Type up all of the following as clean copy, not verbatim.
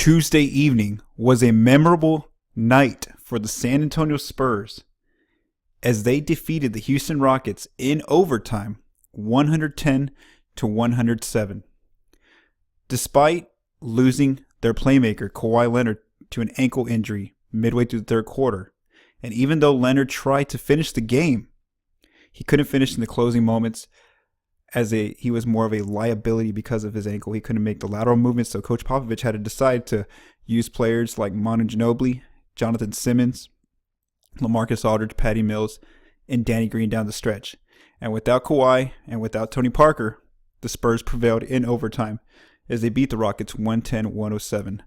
Tuesday evening was a memorable night for the San Antonio Spurs as they defeated the Houston Rockets in overtime 110 to 107. Despite losing their playmaker Kawhi Leonard to an ankle injury midway through the third quarter, and even though Leonard tried to finish the game, he couldn't finish in the closing moments he was more of a liability because of his ankle. He couldn't make the lateral movements, so Coach Popovich had to decide to use players like Manu Ginobili, Jonathan Simmons, LaMarcus Aldridge, Patty Mills, and Danny Green down the stretch. And without Kawhi and without Tony Parker, the Spurs prevailed in overtime as they beat the Rockets 110-107.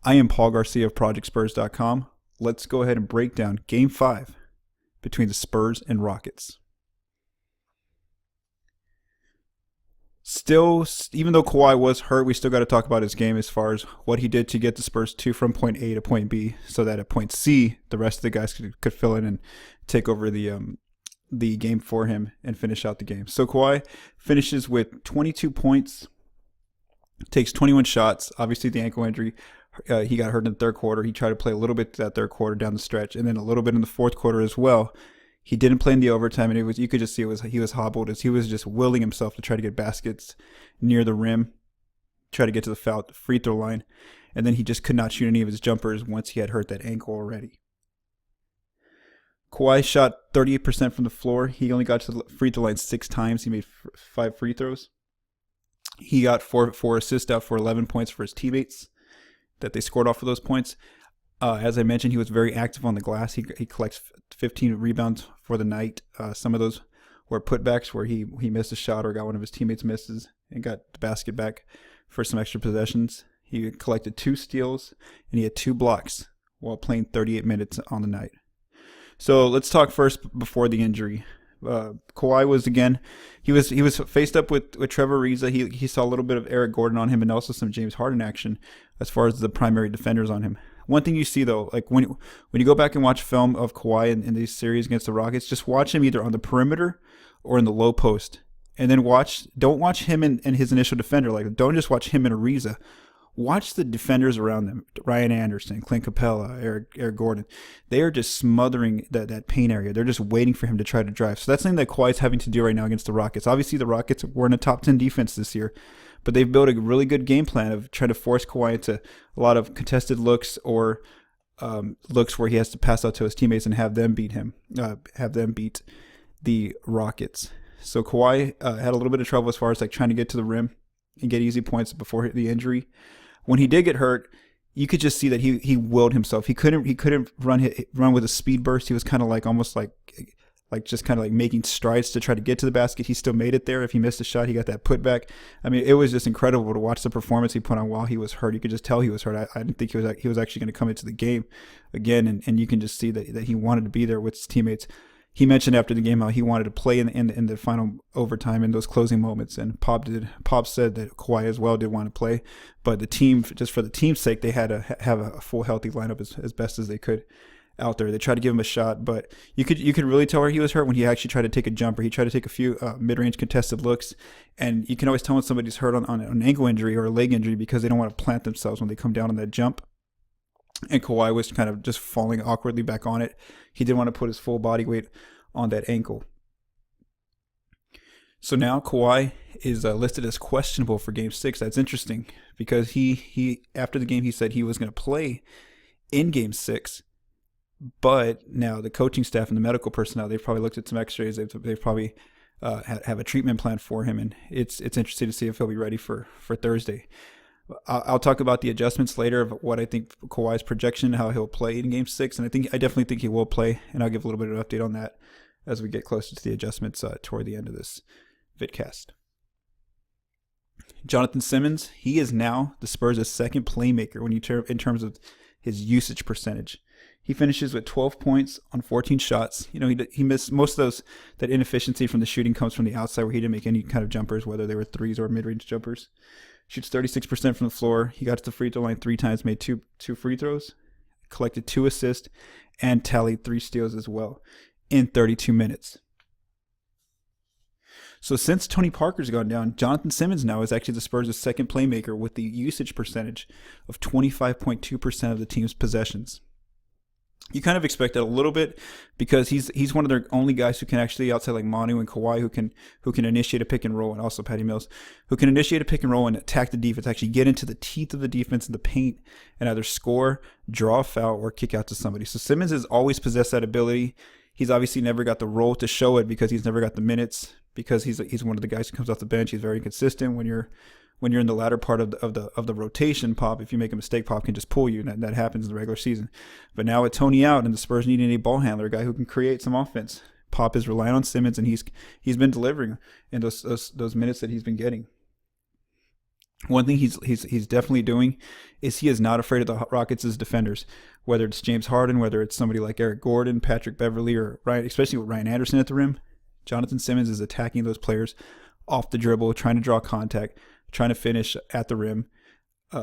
I am Paul Garcia of ProjectSpurs.com. Let's go ahead and break down Game 5 between the Spurs and Rockets. Still, even though Kawhi was hurt, we still got to talk about his game as far as what he did to get the Spurs from point A to point B, so that at point C, the rest of the guys could fill in and take over the game for him and finish out the game. So Kawhi finishes with 22 points, takes 21 shots. Obviously, the ankle injury, he got hurt in the third quarter. He tried to play a little bit that third quarter down the stretch, and then a little bit in the fourth quarter as well. He didn't play in the overtime, and you could just see he was hobbled as he was just willing himself to try to get baskets near the rim, try to get to the free throw line, and then he just could not shoot any of his jumpers once he had hurt that ankle already. Kawhi shot 38% from the floor. He only got to the free throw line 6 times. He made 5 free throws. He got four assists out for 11 points for his teammates that they scored off of those points. As I mentioned, he was very active on the glass. He collects 15 rebounds for the night. Some of those were putbacks where he missed a shot or got one of his teammates misses and got the basket back for some extra possessions. He collected 2 steals and he had 2 blocks while playing 38 minutes on the night. So let's talk first before the injury. Kawhi was he was faced up with Trevor Ariza. He saw a little bit of Eric Gordon on him and also some James Harden action as far as the primary defenders on him. One thing you see though, like when you go back and watch film of Kawhi in these series against the Rockets, just watch him either on the perimeter or in the low post, and then don't watch him and his initial defender. Like don't just watch him and Ariza. Watch the defenders around them: Ryan Anderson, Clint Capella, Eric Gordon. They are just smothering that paint area. They're just waiting for him to try to drive. So that's something that Kawhi's having to do right now against the Rockets. Obviously, the Rockets were in a top 10 defense this year, but they've built a really good game plan of trying to force Kawhi into a lot of contested looks or looks where he has to pass out to his teammates and have them beat the Rockets. So Kawhi had a little bit of trouble as far as like trying to get to the rim and get easy points before the injury. When he did get hurt, you could just see that he willed himself. He couldn't run with a speed burst. He was kind of like almost like making strides to try to get to the basket. He still made it there. If he missed a shot, he got that putback. I mean, it was just incredible to watch the performance he put on while he was hurt. You could just tell he was hurt. I didn't think he was actually going to come into the game again, and you can just see that he wanted to be there with his teammates. He mentioned after the game how he wanted to play in the final overtime in those closing moments, and Pop said that Kawhi as well did want to play, but the team, just for the team's sake, they had to have a full healthy lineup as best as they could out there. They tried to give him a shot, but you could really tell where he was hurt when he actually tried to take a jumper. He tried to take a few mid-range contested looks, and you can always tell when somebody's hurt on an ankle injury or a leg injury because they don't want to plant themselves when they come down on that jump. And Kawhi was kind of just falling awkwardly back on it. He didn't want to put his full body weight on that ankle. So now Kawhi is listed as questionable for Game 6. That's interesting because he after the game he said he was going to play in Game 6, but now the coaching staff and the medical personnel, they've probably looked at some X-rays. They've probably have a treatment plan for him, and it's interesting to see if he'll be ready for Thursday. I'll talk about the adjustments later of what I think Kawhi's projection, how he'll play in Game 6, and I definitely think he will play, and I'll give a little bit of an update on that as we get closer to the adjustments toward the end of this vidcast. Jonathan Simmons, he is now the Spurs' second playmaker in terms of his usage percentage. He finishes with 12 points on 14 shots. You know, he missed most of those. That inefficiency from the shooting comes from the outside where he didn't make any kind of jumpers, whether they were threes or mid-range jumpers. Shoots 36% from the floor. He got to the free throw line 3 times, made two free throws, collected 2 assists, and tallied 3 steals as well in 32 minutes. So since Tony Parker's gone down, Jonathan Simmons now is actually the Spurs' second playmaker with the usage percentage of 25.2% of the team's possessions. You kind of expect that a little bit because he's one of their only guys who can actually, outside like Manu and Kawhi, who can initiate a pick and roll, and also Patty Mills, who can initiate a pick and roll and attack the defense, actually get into the teeth of the defense in the paint and either score, draw a foul, or kick out to somebody. So Simmons has always possessed that ability. He's obviously never got the role to show it because he's never got the minutes, because he's one of the guys who comes off the bench. He's very consistent when you're in the latter part of the rotation. Pop, if you make a mistake, Pop can just pull you, and that happens in the regular season. But now with Tony out and the Spurs needing a ball handler, a guy who can create some offense, Pop is relying on Simmons, and he's been delivering in those minutes that he's been getting. One thing he's definitely doing is he is not afraid of the Rockets' defenders, whether it's James Harden, whether it's somebody like Eric Gordon, Patrick Beverley, or Ryan, especially with Ryan Anderson at the rim. Jonathan Simmons is attacking those players off the dribble, trying to draw contact, trying to finish at the rim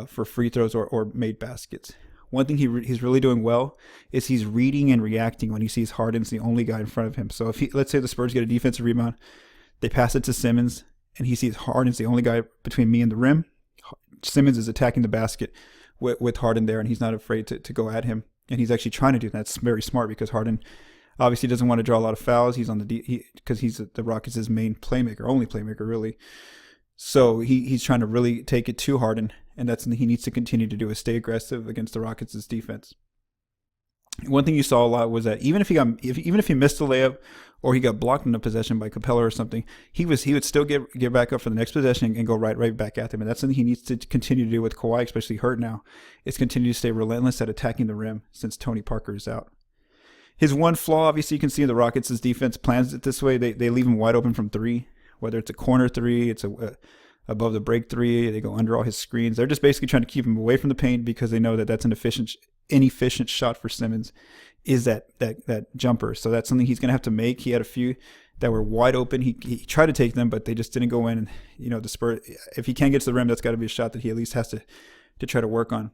for free throws or made baskets. One thing he's really doing well is he's reading and reacting when he sees Harden's the only guy in front of him. So if let's say the Spurs get a defensive rebound, they pass it to Simmons, and he sees Harden's the only guy between me and the rim. Simmons is attacking the basket with Harden there, and he's not afraid to go at him. And he's actually trying to do that. That's very smart because Harden obviously doesn't want to draw a lot of fouls. He's on because he's the Rockets' main playmaker, only playmaker really. So he's trying to really take it to Harden, and that's something he needs to continue to do, is stay aggressive against the Rockets' defense. One thing you saw a lot was that even if he missed a layup or he got blocked in a possession by Capella or something, he would still get back up for the next possession and go right back at them. And that's something he needs to continue to do with Kawhi, especially hurt now, is continue to stay relentless at attacking the rim since Tony Parker is out. His one flaw, obviously, you can see in the Rockets' defense plans it this way. They leave him wide open from three, whether it's a corner three, it's a above the break three, they go under all his screens. They're just basically trying to keep him away from the paint because they know that that's an inefficient shot for Simmons, is that jumper. So that's something he's going to have to make. He had a few that were wide open. He tried to take them, but they just didn't go in. And, the Spurs, if he can't get to the rim, that's got to be a shot that he at least has to try to work on.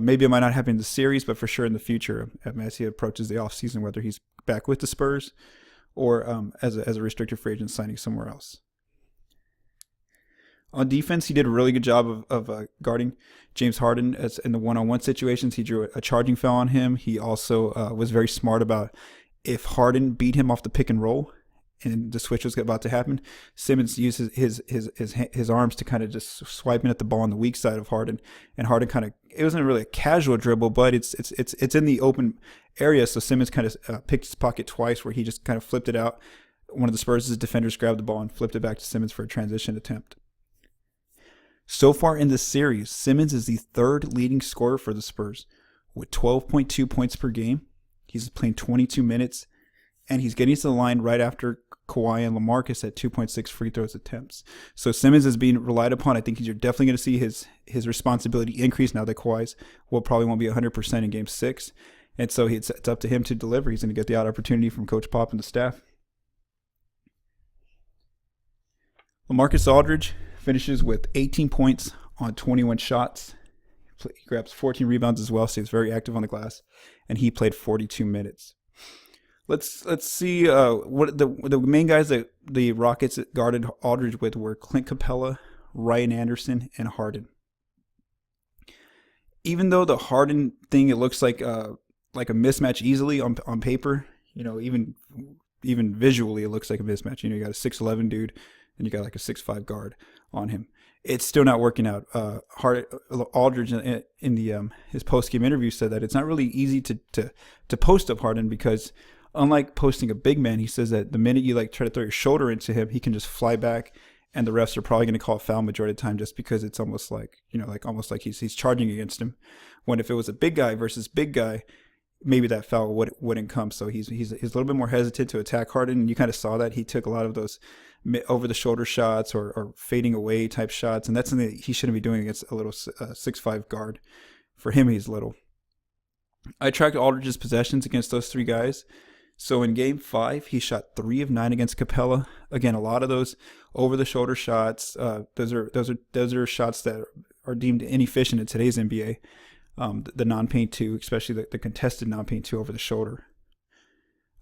Maybe it might not happen in the series, but for sure in the future, as he approaches the offseason, whether he's back with the Spurs or as a restricted free agent signing somewhere else. On defense, he did a really good job of guarding James Harden as in the one-on-one situations. He drew a charging foul on him. He also was very smart about, if Harden beat him off the pick and roll and the switch was about to happen, Simmons uses his arms to kind of just swipe in at the ball on the weak side of Harden, and Harden kind of, it wasn't really a casual dribble, but it's in the open area. So Simmons kind of picked his pocket twice, where he just kind of flipped it out. One of the Spurs' defenders grabbed the ball and flipped it back to Simmons for a transition attempt. So far in this series, Simmons is the third leading scorer for the Spurs with 12.2 points per game. He's playing 22 minutes, and he's getting to the line right after Kawhi and LaMarcus at 2.6 free throws attempts. So Simmons is being relied upon. I think you're definitely going to see his responsibility increase now that Kawhi's probably won't be 100% in Game 6. And so it's up to him to deliver. He's going to get the opportunity from Coach Pop and the staff. LaMarcus Aldridge finishes with 18 points on 21 shots. He grabs 14 rebounds as well, so he's very active on the glass, and he played 42 minutes. Let's see what the main guys that the Rockets guarded Aldridge with were Clint Capella, Ryan Anderson, and Harden. Even though the Harden thing, it looks like a mismatch easily on paper, even visually it looks like a mismatch. You got a 6'11" dude, and you got like a 6'5" guard on him. It's still not working out. Aldridge in the his post-game interview said that it's not really easy to post up Harden, because unlike posting a big man, he says that the minute you try to throw your shoulder into him, he can just fly back, and the refs are probably going to call a foul majority of the time, just because it's almost like he's charging against him. When if it was a big guy versus big guy, maybe that foul wouldn't come. So he's a little bit more hesitant to attack Harden, and you kind of saw that. He took a lot of those over the shoulder shots or fading away type shots, and that's something that he shouldn't be doing against a little 6'5" guard. For him, he's little. I tracked Aldridge's possessions against those three guys. So in Game 5, he shot 3 of 9 against Capella. Again, a lot of those over the shoulder shots. Those are shots that are deemed inefficient in today's NBA. The non-paint two, especially the contested non-paint two over the shoulder.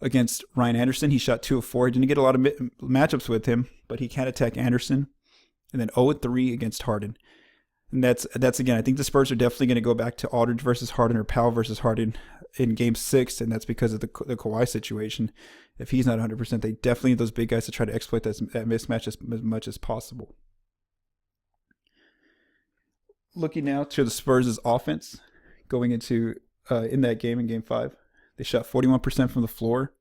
against Ryan Anderson. He shot 2 of 4. He didn't get a lot of matchups with him, but he can attack Anderson. And then 0 of 3 against Harden. And that's again, I think the Spurs are definitely going to go back to Aldridge versus Harden or Powell versus Harden in Game 6, and that's because of the Kawhi situation. If he's not 100%, they definitely need those big guys to try to exploit that mismatch as much as possible. Looking now to the Spurs' offense going into in that game in Game 5, they shot 41% from the floor,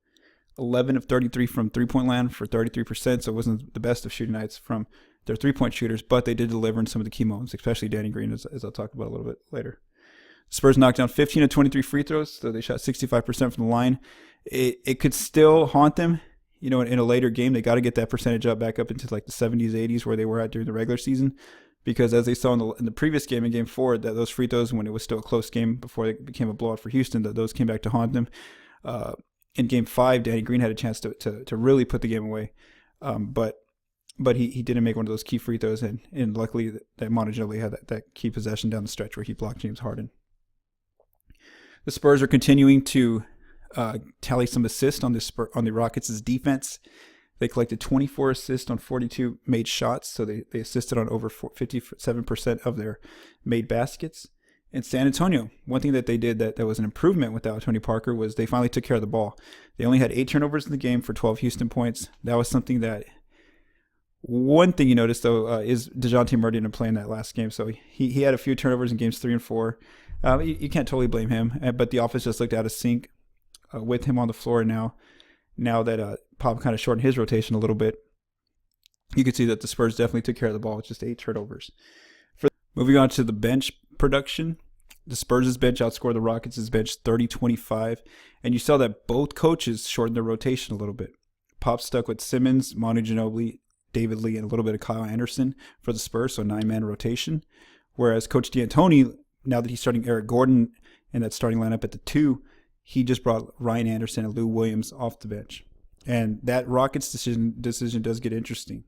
11 of 33 from three-point land for 33%, so it wasn't the best of shooting nights from their three-point shooters, but they did deliver in some of the key moments, especially Danny Green, as I'll talk about a little bit later. Spurs knocked down 15 of 23 free throws, so they shot 65% from the line. It could still haunt them, in a later game. They got to get that percentage back up into like the 70s, 80s, where they were at during the regular season, because as they saw in the previous game, in Game 4, that those free throws, when it was still a close game before it became a blowout for Houston, that those came back to haunt them. In Game 5, Danny Green had a chance to really put the game away, but he didn't make one of those key free throws, and luckily that Manu Ginobili had that key possession down the stretch where he blocked James Harden. The Spurs are continuing to tally some assists on the Rockets' defense. They collected 24 assists on 42 made shots, so they assisted on over 57% of their made baskets. In San Antonio, one thing that they did that was an improvement without Tony Parker was they finally took care of the ball. They only had 8 turnovers in the game for 12 Houston points. That was something that... One thing you noticed, though, is DeJounte Murray didn't play in that last game, so he had a few turnovers in Games 3 and 4. You can't totally blame him, but the offense just looked out of sync with him on the floor now that Pop kind of shortened his rotation a little bit. You could see that the Spurs definitely took care of the ball with just 8 turnovers. Moving on to the bench production, the Spurs' bench outscored the Rockets' bench 30-25, and you saw that both coaches shortened their rotation a little bit. Pop stuck with Simmons, Manu Ginobili, David Lee, and a little bit of Kyle Anderson for the Spurs, so 9-man rotation. Whereas Coach D'Antoni, now that he's starting Eric Gordon in that starting lineup at the 2, he just brought Ryan Anderson and Lou Williams off the bench. And that Rockets decision does get interesting.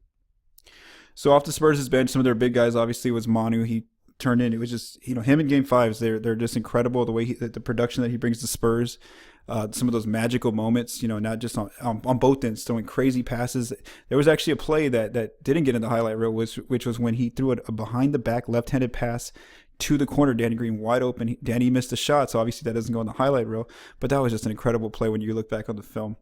So off the Spurs' bench, some of their big guys obviously was Manu. He turned in. It was just, him in Game 5s, they're just incredible. The way the production that he brings to Spurs, some of those magical moments, not just on both ends, throwing crazy passes. There was actually a play that didn't get in the highlight reel, which was when he threw a behind-the-back left-handed pass to the corner, Danny Green wide open. Danny missed a shot, so obviously that doesn't go in the highlight reel, but that was just an incredible play when you look back on the film.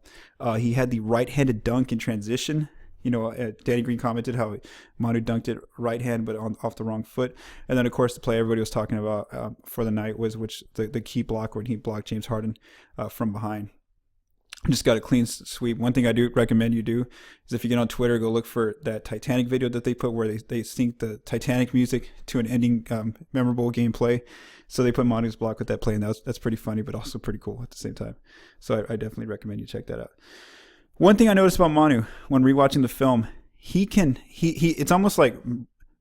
He had the right-handed dunk in transition. Danny Green commented how Manu dunked it right hand, but off the wrong foot. And then, of course, the play everybody was talking about for the night was the key block when he blocked James Harden from behind. Just got a clean sweep. One thing I do recommend you do is if you get on Twitter, go look for that Titanic video that they put where they sync the Titanic music to an ending memorable gameplay. So they put Manu's block with that play, and that's pretty funny, but also pretty cool at the same time. So I definitely recommend you check that out. One thing I noticed about Manu when rewatching the film, it's almost like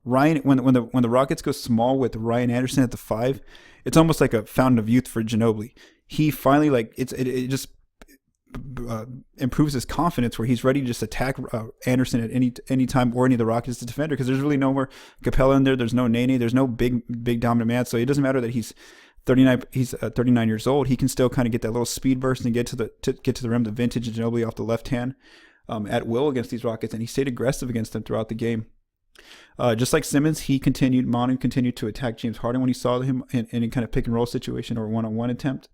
Ryan when the Rockets go small with Ryan Anderson at the 5, it's almost like a fountain of youth for Ginobili. He finally it just improves his confidence where he's ready to just attack Anderson at any time or any of the Rockets' defender, because there's really no more Capella in there. There's no Nene. There's no big dominant man. So it doesn't matter that he's 39. He's 39 years old. He can still kind of get that little speed burst and get to the rim, the vintage Ginobili off the left hand at will against these Rockets, and he stayed aggressive against them throughout the game. Just like Simmons, Manu continued to attack James Harden when he saw him in any kind of pick and roll situation or one-on-one attempt.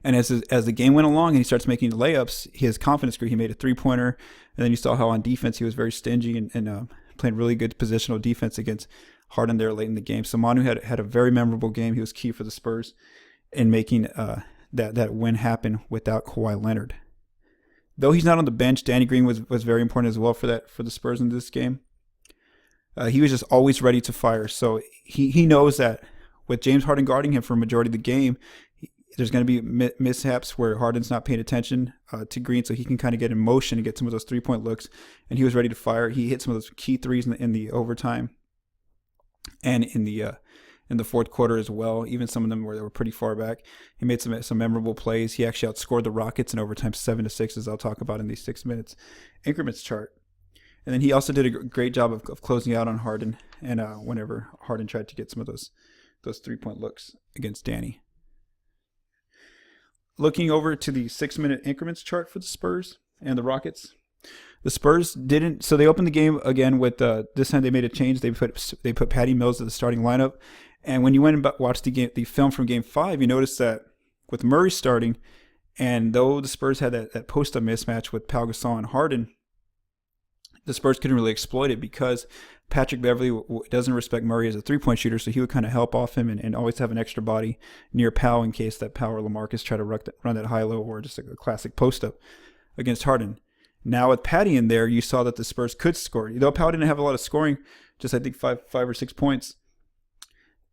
And as the game went along and he starts making layups, his confidence grew. He made a three-pointer, and then you saw how on defense he was very stingy and playing really good positional defense against Harden there late in the game. So Manu had a very memorable game. He was key for the Spurs in making that win happen without Kawhi Leonard. Though he's not on the bench, Danny Green was very important as well for the Spurs in this game. He was just always ready to fire. So he knows that with James Harden guarding him for a majority of the game, there's going to be mishaps where Harden's not paying attention to Green, so he can kind of get in motion and get some of those three-point looks. And he was ready to fire. He hit some of those key threes in the overtime and in the fourth quarter as well. Even some of them where they were pretty far back. He made some memorable plays. He actually outscored the Rockets in overtime 7-6, as I'll talk about in these 6 minutes increments chart. And then he also did a great job of closing out on Harden, and whenever Harden tried to get some of those three-point looks against Danny. looking over to the 6-minute increments chart for the Spurs and the Rockets, the Spurs didn't. So they opened the game again with this time they made a change. They put Patty Mills at the starting lineup, and when you went and watched the film from Game 5, you noticed that with Murray starting, and though the Spurs had that post-up mismatch with Pau Gasol and Harden, the Spurs couldn't really exploit it because Patrick Beverley doesn't respect Murray as a three-point shooter, so he would kind of help off him and always have an extra body near Pau in case that Pau or LaMarcus try to run that high-low or just a classic post-up against Harden. Now with Patty in there, you saw that the Spurs could score. Though Pau didn't have a lot of scoring, just I think five or 6 points,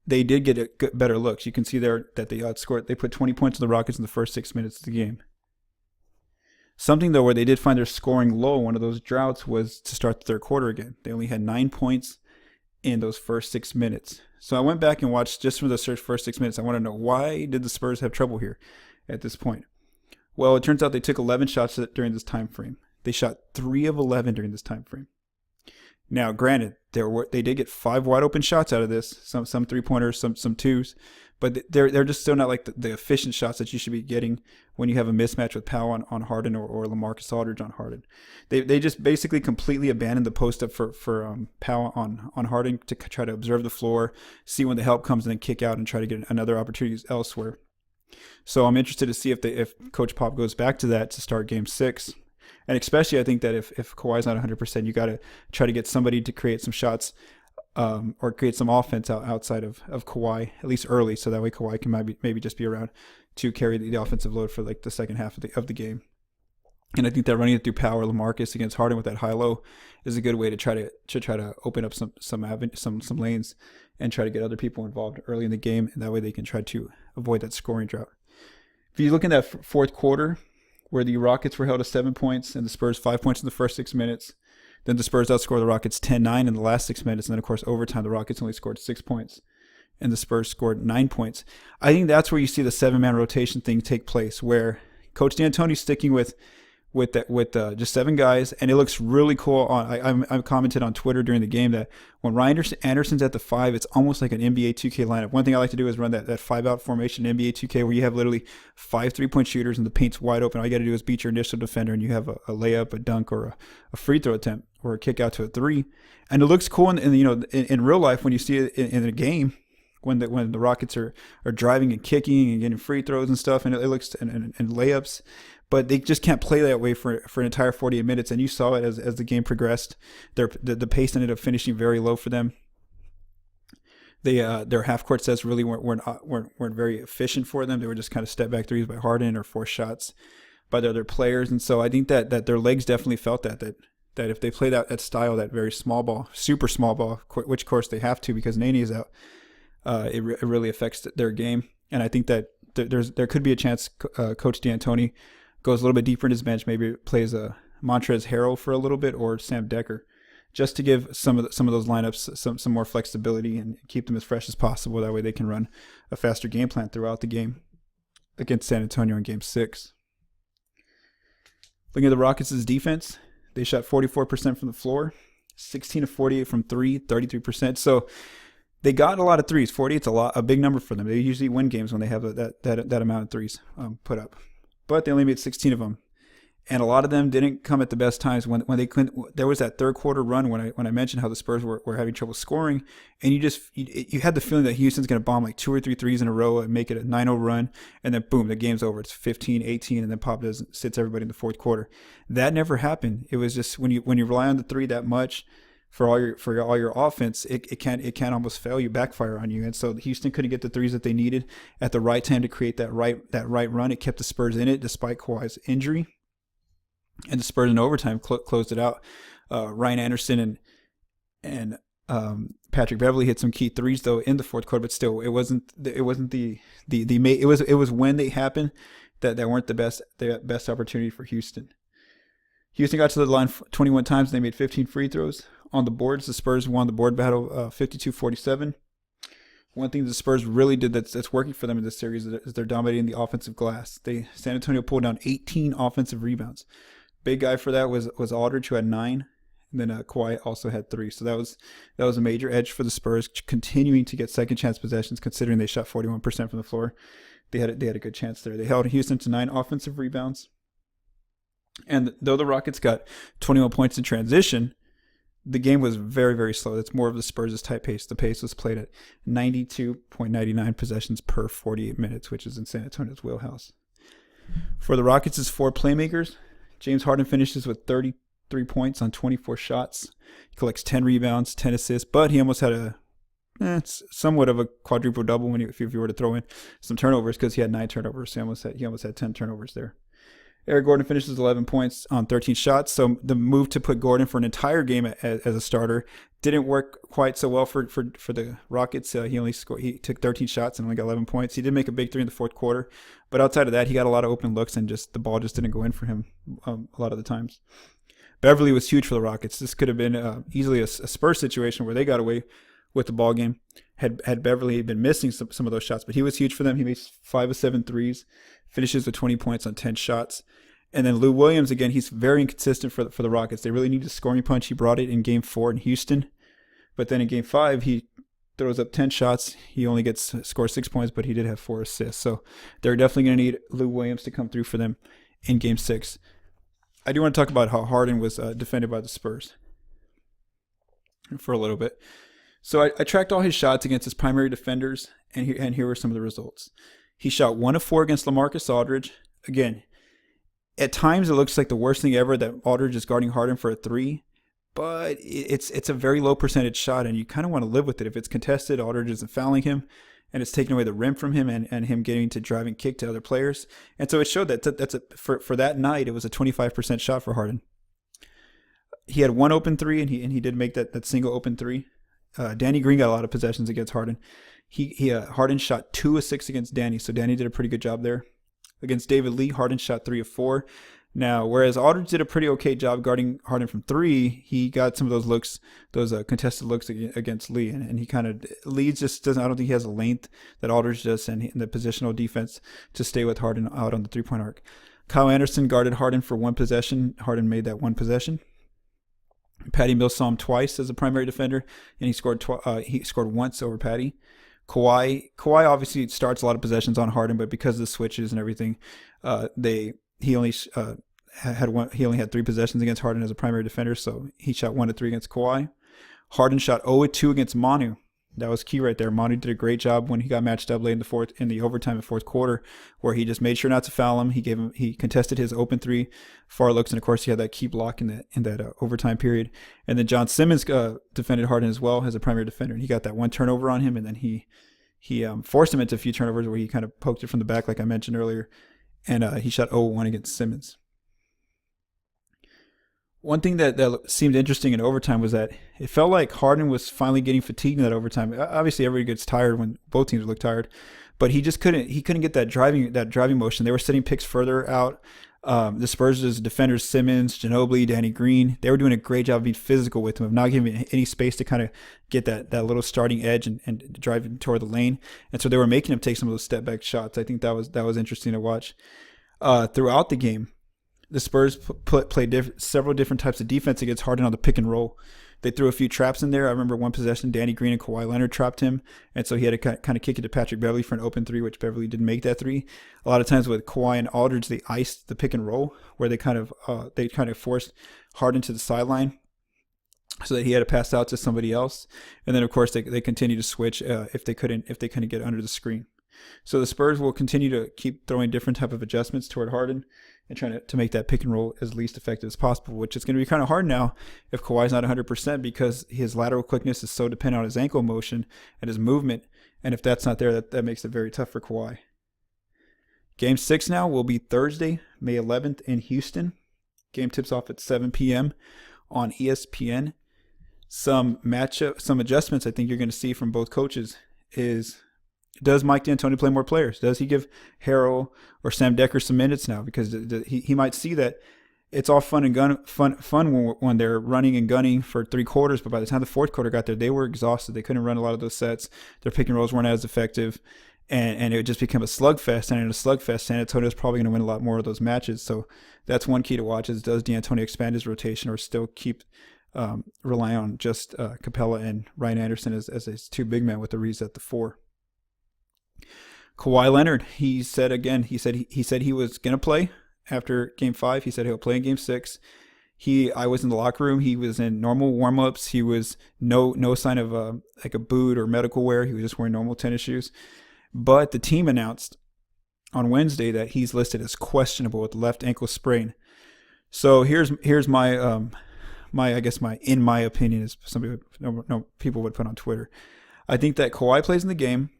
they did get better looks. You can see there that they outscored. They put 20 points on the Rockets in the first 6 minutes of the game. Something, though, where they did find their scoring low, one of those droughts, was to start the third quarter again. They only had 9 points in those first 6 minutes. So I went back and watched just from the first 6 minutes. I want to know, why did the Spurs have trouble here at this point? Well, it turns out they took 11 shots during this time frame. They shot 3 of 11 during this time frame. Now, granted, they did get 5 wide open shots out of this, some 3-pointers, some twos, but they're just still not like the efficient shots that you should be getting when you have a mismatch with Pau on Harden or LaMarcus Aldridge on Harden. They just basically completely abandoned the post up for Pau on Harden to try to observe the floor, see when the help comes, and then kick out and try to get another opportunity elsewhere. So I'm interested to see if Coach Pop goes back to that to start Game 6. And especially, I think that if Kawhi's not 100%, you got to try to get somebody to create some shots or create some offense outside of Kawhi, at least early, so that way Kawhi can maybe just be around to carry the offensive load for like the second half of the game. And I think that running it through Pau or LaMarcus against Harden with that high-low is a good way to try to open up some lanes and try to get other people involved early in the game, and that way they can try to avoid that scoring drought. If you look in that fourth quarter, where the Rockets were held to 7 points and the Spurs 5 points in the first 6 minutes. Then the Spurs outscored the Rockets 10-9 in the last 6 minutes. And then, of course, overtime, the Rockets only scored 6 points and the Spurs scored 9 points. I think that's where you see the 7-man rotation thing take place, where Coach D'Antoni's sticking with just 7 guys, and it looks really cool. I commented on Twitter during the game that when Ryan Anderson's at the 5, it's almost like an NBA 2K lineup. One thing I like to do is run that 5-out formation in NBA 2K, where you have literally 5 3-point shooters and the paint's wide open. All you got to do is beat your initial defender, and you have a layup, a dunk, or a free throw attempt, or a kick out to a 3. And it looks cool in real life when you see it in a game. When the Rockets are driving and kicking and getting free throws and stuff, and it looks and layups, but they just can't play that way for an entire 48 minutes. And you saw it as the game progressed. The pace ended up finishing very low for them. Their half court sets really weren't very efficient for them. They were just kind of step back threes by Harden or forced shots by the other players. And so I think that their legs definitely felt that if they play that style, that very small ball, super small ball, which of course they have to because Nene is out. It really affects their game, and I think that there could be a chance Coach D'Antoni goes a little bit deeper in his bench, maybe plays a Montrezl Harrell for a little bit or Sam Decker, just to give some of those lineups some more flexibility and keep them as fresh as possible. That way they can run a faster game plan throughout the game against San Antonio in Game 6. Looking at the Rockets' defense, they shot 44% from the floor, 16 of 48 from 3, 33%. So they got a lot of threes. 48's a big number for them. They usually win games when they have that amount of threes put up. But they only made 16 of them. And a lot of them didn't come at the best times when they couldn't. There was that third quarter run when I mentioned how the Spurs were having trouble scoring, and you had the feeling that Houston's going to bomb like 2 or 3 threes in a row and make it a 9-0 run, and then boom, the game's over. It's 15-18, and then Pop sits everybody in the fourth quarter. That never happened. It was just when you rely on the 3 that much for all your offense, it can almost fail you, backfire on you. And so Houston couldn't get the threes that they needed at the right time to create that right run. It kept the Spurs in it despite Kawhi's injury, and the Spurs in overtime closed it out. Ryan Anderson and Patrick Beverley hit some key threes though in the fourth quarter, but still it wasn't it was when they happened that weren't the best opportunity for Houston. Houston got to the line 21 times and they made 15 free throws. On the boards, the Spurs won the board battle 52-47. One thing the Spurs really did that's working for them in this series is they're dominating the offensive glass. San Antonio pulled down 18 offensive rebounds. Big guy for that was Aldridge, who had 9. And then Kawhi also had 3. So that was a major edge for the Spurs, continuing to get second chance possessions, considering they shot 41% from the floor. They had a good chance there. They held Houston to 9 offensive rebounds. And though the Rockets got 21 points in transition, the game was very, very slow. That's more of the Spurs' type pace. The pace was played at 92.99 possessions per 48 minutes, which is in San Antonio's wheelhouse. For the Rockets' 4 playmakers, James Harden finishes with 33 points on 24 shots. He collects 10 rebounds, 10 assists, but he almost had somewhat of a quadruple double if you were to throw in some turnovers, because he had 9 turnovers. So he almost had 10 turnovers there. Eric Gordon finishes 11 points on 13 shots. So the move to put Gordon for an entire game as a starter didn't work quite so well for the Rockets. He took 13 shots and only got 11 points. He did make a big 3 in the fourth quarter, but outside of that, he got a lot of open looks and just the ball just didn't go in for him a lot of the times. Beverly was huge for the Rockets. This could have been easily a Spurs situation where they got away with the ball game had Beverly been missing some of those shots, but he was huge for them. He made 5 of 7 threes, finishes with 20 points on 10 shots. And then Lou Williams, again, he's very inconsistent for the Rockets. They really need a scoring punch. He brought it in Game 4 in Houston, but then in Game 5 he throws up 10 shots. He only scores 6 points, but he did have 4 assists. So they're definitely going to need Lou Williams to come through for them in Game 6. I do want to talk about how Harden was defended by the Spurs for a little bit. So I tracked all his shots against his primary defenders, and here were some of the results. He shot 1 of 4 against LaMarcus Aldridge. Again, at times it looks like the worst thing ever that Aldridge is guarding Harden for a 3, but it's a very low percentage shot, and you kind of want to live with it. If it's contested, Aldridge isn't fouling him, and it's taking away the rim from him and him getting to drive and kick to other players. And so it showed for that night, it was a 25% shot for Harden. He had 1 open 3, and he did make that single open 3. Danny Green got a lot of possessions against Harden. Harden shot 2 of 6 against Danny, so Danny did a pretty good job there. Against David Lee, Harden shot 3 of 4. Now, whereas Aldridge did a pretty okay job guarding Harden from 3, he got some of those looks, those contested looks against Lee, and he kind of Lee just doesn't. I don't think he has the length that Aldridge does, and the positional defense to stay with Harden out on the 3-point arc. Kyle Anderson guarded Harden for 1 possession. Harden made that 1 possession. Patty Mills saw him twice as a primary defender, and he scored once over Patty. Kawhi obviously starts a lot of possessions on Harden, but because of the switches and everything, he only had 3 possessions against Harden as a primary defender, so he shot 1 of 3 against Kawhi. Harden shot 0 of 2 against Manu. That was key right there. Manu did a great job when he got matched up late in the overtime and fourth quarter, where he just made sure not to foul him. He contested his open 3 far looks, and of course he had that key block in that overtime period. And then John Simmons defended Harden as well as a primary defender, and he got that 1 turnover on him, and then he forced him into a few turnovers where he kind of poked it from the back, like I mentioned earlier, and he shot 0-1 against Simmons. One thing that seemed interesting in overtime was that it felt like Harden was finally getting fatigued in that overtime. Obviously, everybody gets tired when both teams look tired, but he just couldn't get that driving motion. They were setting picks further out. The Spurs' defenders, Simmons, Ginobili, Danny Green, they were doing a great job of being physical with him, of not giving him any space to kind of get that little starting edge and drive toward the lane. And so they were making him take some of those step back shots. I think that was interesting to watch. Throughout the game, the Spurs played several different types of defense against Harden on the pick and roll. They threw a few traps in there. I remember one possession, Danny Green and Kawhi Leonard trapped him, and so he had to kind of kick it to Patrick Beverly for an open 3, which Beverly didn't make that 3. A lot of times with Kawhi and Aldridge, they iced the pick and roll, where they kind of forced Harden to the sideline, so that he had to pass out to somebody else. And then of course they continue to switch if they couldn't get under the screen. So the Spurs will continue to keep throwing different type of adjustments toward Harden and trying to make that pick and roll as least effective as possible, which is going to be kind of hard now if Kawhi's not 100%, because his lateral quickness is so dependent on his ankle motion and his movement. And if that's not there, that makes it very tough for Kawhi. Game 6 now will be Thursday, May 11th in Houston. Game tips off at 7 p.m. on ESPN. Some adjustments I think you're going to see from both coaches is, does Mike D'Antoni play more players? Does he give Harrell or Sam Dekker some minutes now? Because he might see that it's all fun when they're running and gunning for 3 quarters, but by the time the fourth quarter got there, they were exhausted. They couldn't run a lot of those sets. Their pick and rolls weren't as effective, and it would just become a slugfest. And in a slugfest, San Antonio is probably going to win a lot more of those matches. So that's one key to watch: is does D'Antoni expand his rotation or still keep rely on just Capella and Ryan Anderson as his two big men with the Reeves at the 4. Kawhi Leonard, he said he was gonna play after Game 5. He said he'll play in Game 6. I was in the locker room. He was in normal warm-ups. He was no sign of like a boot or medical wear. He was just wearing normal tennis shoes. But the team announced on Wednesday that he's listed as questionable with left ankle sprain. So here's my in my opinion, as some people would put on Twitter. I think that Kawhi plays in the game.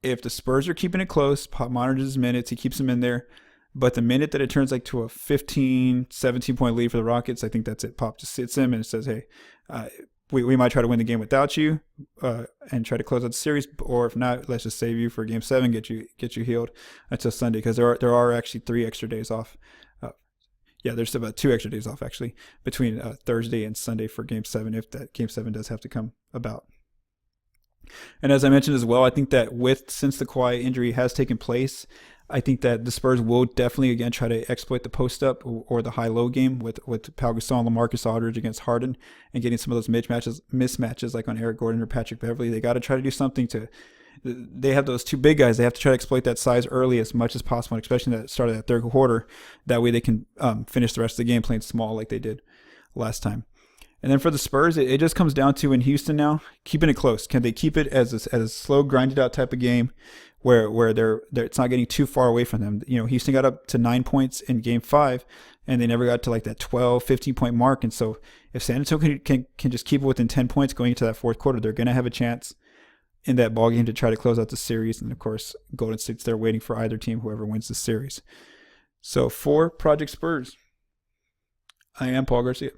If the Spurs are keeping it close, Pop monitors his minutes, he keeps him in there. But the minute that it turns like to a 15, 17-point lead for the Rockets, I think that's it. Pop just sits him and says, hey, we might try to win the game without you and try to close out the series. Or if not, let's just save you for Game 7, get you healed until Sunday, because there are actually 3 extra days off. There's about 2 extra days off, actually, between Thursday and Sunday for Game 7, if that Game 7 does have to come about. And as I mentioned as well, I think that since the Kawhi injury has taken place, I think that the Spurs will definitely, again, try to exploit the post-up or the high-low game with Pau Gasol and LaMarcus Aldridge against Harden and getting some of those mismatches like on Eric Gordon or Patrick Beverley. They got to try to do something they have those 2 big guys. They have to try to exploit that size early as much as possible, especially at the start of that third quarter. That way they can finish the rest of the game playing small like they did last time. And then for the Spurs, it just comes down to, in Houston now, keeping it close. Can they keep it as a slow, grinded out type of game where it's not getting too far away from them? Houston got up to 9 points in Game 5, and they never got to like that 12, 15-point mark. And so if San Antonio can just keep it within 10 points going into that fourth quarter, they're going to have a chance in that ball game to try to close out the series. And of course, Golden State's there waiting for either team, whoever wins the series. So for Project Spurs, I am Paul Garcia.